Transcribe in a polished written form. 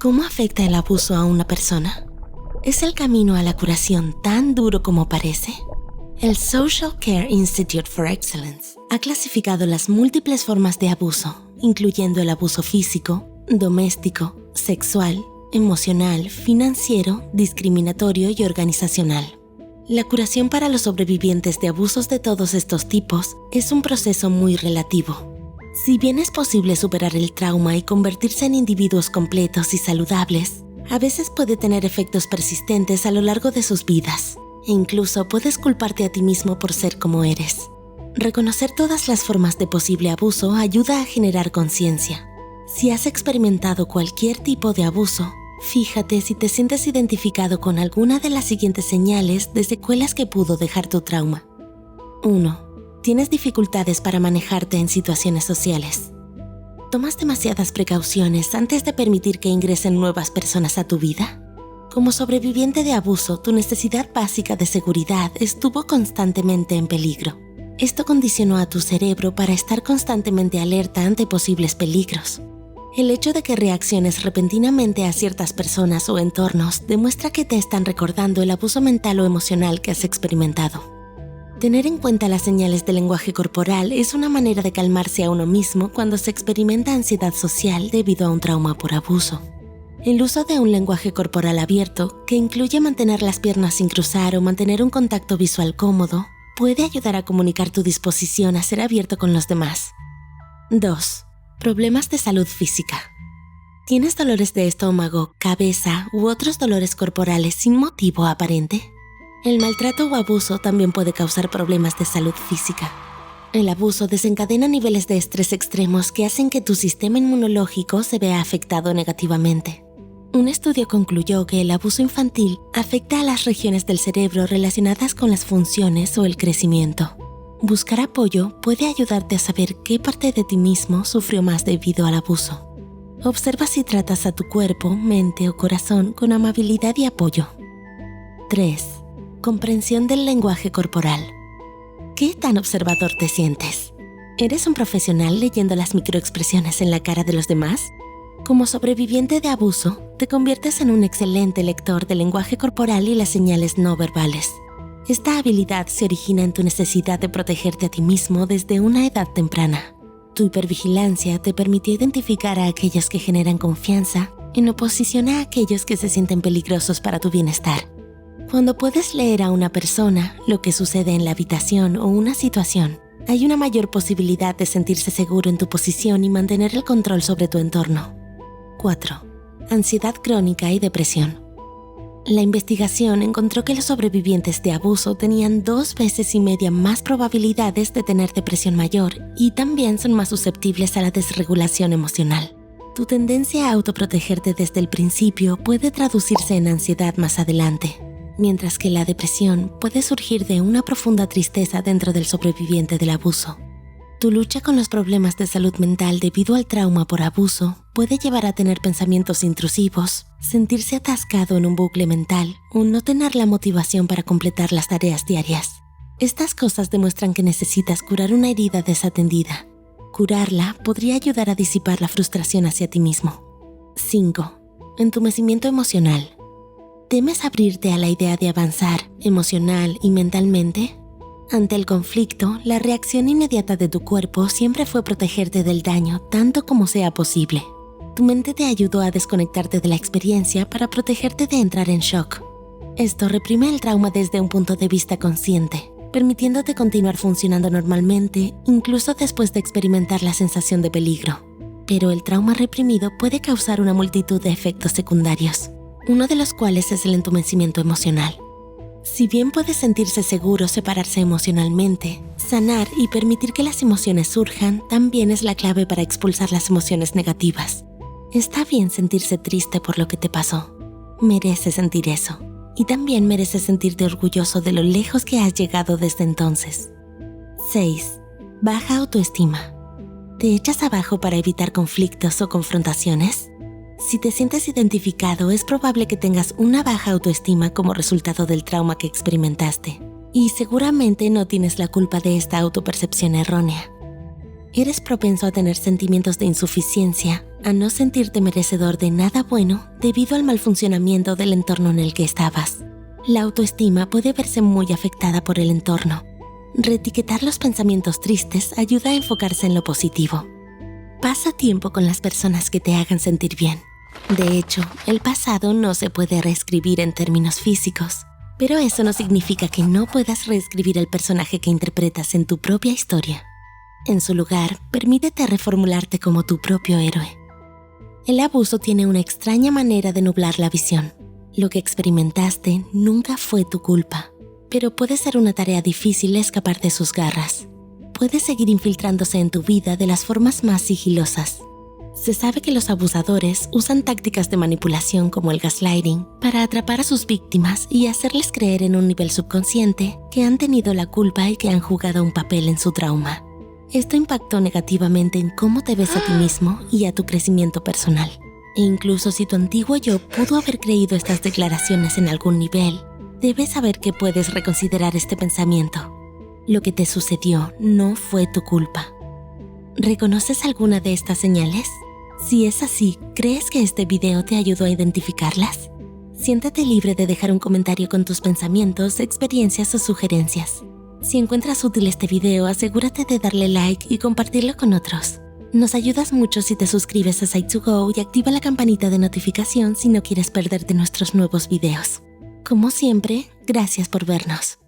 ¿Cómo afecta el abuso a una persona? ¿Es el camino a la curación tan duro como parece? El Social Care Institute for Excellence ha clasificado las múltiples formas de abuso, incluyendo el abuso físico, doméstico, sexual, emocional, financiero, discriminatorio y organizacional. La curación para los sobrevivientes de abusos de todos estos tipos es un proceso muy relativo. Si bien es posible superar el trauma y convertirse en individuos completos y saludables, a veces puede tener efectos persistentes a lo largo de sus vidas, e incluso puedes culparte a ti mismo por ser como eres. Reconocer todas las formas de posible abuso ayuda a generar conciencia. Si has experimentado cualquier tipo de abuso, fíjate si te sientes identificado con alguna de las siguientes señales de secuelas que pudo dejar tu trauma. 1. ¿Tienes dificultades para manejarte en situaciones sociales? ¿Tomas demasiadas precauciones antes de permitir que ingresen nuevas personas a tu vida? Como sobreviviente de abuso, tu necesidad básica de seguridad estuvo constantemente en peligro. Esto condicionó a tu cerebro para estar constantemente alerta ante posibles peligros. El hecho de que reacciones repentinamente a ciertas personas o entornos demuestra que te están recordando el abuso mental o emocional que has experimentado. Tener en cuenta las señales del lenguaje corporal es una manera de calmarse a uno mismo cuando se experimenta ansiedad social debido a un trauma por abuso. El uso de un lenguaje corporal abierto, que incluye mantener las piernas sin cruzar o mantener un contacto visual cómodo, puede ayudar a comunicar tu disposición a ser abierto con los demás. 2. Problemas de salud física. ¿Tienes dolores de estómago, cabeza u otros dolores corporales sin motivo aparente? El maltrato o abuso también puede causar problemas de salud física. El abuso desencadena niveles de estrés extremos que hacen que tu sistema inmunológico se vea afectado negativamente. Un estudio concluyó que el abuso infantil afecta a las regiones del cerebro relacionadas con las funciones o el crecimiento. Buscar apoyo puede ayudarte a saber qué parte de ti mismo sufrió más debido al abuso. Observa si tratas a tu cuerpo, mente o corazón con amabilidad y apoyo. 3. Comprensión del lenguaje corporal. ¿Qué tan observador te sientes? ¿Eres un profesional leyendo las microexpresiones en la cara de los demás? Como sobreviviente de abuso, te conviertes en un excelente lector del lenguaje corporal y las señales no verbales. Esta habilidad se origina en tu necesidad de protegerte a ti mismo desde una edad temprana. Tu hipervigilancia te permitió identificar a aquellos que generan confianza en oposición a aquellos que se sienten peligrosos para tu bienestar. Cuando puedes leer a una persona, lo que sucede en la habitación o una situación, hay una mayor posibilidad de sentirse seguro en tu posición y mantener el control sobre tu entorno. 4. Ansiedad crónica y depresión. La investigación encontró que los sobrevivientes de abuso tenían 2,5 veces más probabilidades de tener depresión mayor y también son más susceptibles a la desregulación emocional. Tu tendencia a autoprotegerte desde el principio puede traducirse en ansiedad más adelante, mientras que la depresión puede surgir de una profunda tristeza dentro del sobreviviente del abuso. Tu lucha con los problemas de salud mental debido al trauma por abuso puede llevar a tener pensamientos intrusivos, sentirse atascado en un bucle mental o no tener la motivación para completar las tareas diarias. Estas cosas demuestran que necesitas curar una herida desatendida. Curarla podría ayudar a disipar la frustración hacia ti mismo. 5. Entumecimiento emocional. ¿Temes abrirte a la idea de avanzar emocional y mentalmente? Ante el conflicto, la reacción inmediata de tu cuerpo siempre fue protegerte del daño tanto como sea posible. Tu mente te ayudó a desconectarte de la experiencia para protegerte de entrar en shock. Esto reprime el trauma desde un punto de vista consciente, permitiéndote continuar funcionando normalmente incluso después de experimentar la sensación de peligro. Pero el trauma reprimido puede causar una multitud de efectos secundarios, uno de los cuales es el entumecimiento emocional. Si bien puede sentirse seguro separarse emocionalmente, sanar y permitir que las emociones surjan también es la clave para expulsar las emociones negativas. Está bien sentirse triste por lo que te pasó. Mereces sentir eso. Y también mereces sentirte orgulloso de lo lejos que has llegado desde entonces. 6. Baja autoestima. ¿Te echas abajo para evitar conflictos o confrontaciones? Si te sientes identificado, es probable que tengas una baja autoestima como resultado del trauma que experimentaste, y seguramente no tienes la culpa de esta autopercepción errónea. Eres propenso a tener sentimientos de insuficiencia, a no sentirte merecedor de nada bueno debido al mal funcionamiento del entorno en el que estabas. La autoestima puede verse muy afectada por el entorno. Reetiquetar los pensamientos tristes ayuda a enfocarse en lo positivo. Pasa tiempo con las personas que te hagan sentir bien. De hecho, el pasado no se puede reescribir en términos físicos, pero eso no significa que no puedas reescribir el personaje que interpretas en tu propia historia. En su lugar, permítete reformularte como tu propio héroe. El abuso tiene una extraña manera de nublar la visión. Lo que experimentaste nunca fue tu culpa, pero puede ser una tarea difícil escapar de sus garras. Puede seguir infiltrándose en tu vida de las formas más sigilosas. Se sabe que los abusadores usan tácticas de manipulación como el gaslighting para atrapar a sus víctimas y hacerles creer en un nivel subconsciente que han tenido la culpa y que han jugado un papel en su trauma. Esto impactó negativamente en cómo te ves a ti mismo y a tu crecimiento personal. E incluso si tu antiguo yo pudo haber creído estas declaraciones en algún nivel, debes saber que puedes reconsiderar este pensamiento. Lo que te sucedió no fue tu culpa. ¿Reconoces alguna de estas señales? Si es así, ¿crees que este video te ayudó a identificarlas? Siéntate libre de dejar un comentario con tus pensamientos, experiencias o sugerencias. Si encuentras útil este video, asegúrate de darle like y compartirlo con otros. Nos ayudas mucho si te suscribes a Site2Go y activa la campanita de notificación si no quieres perderte nuestros nuevos videos. Como siempre, gracias por vernos.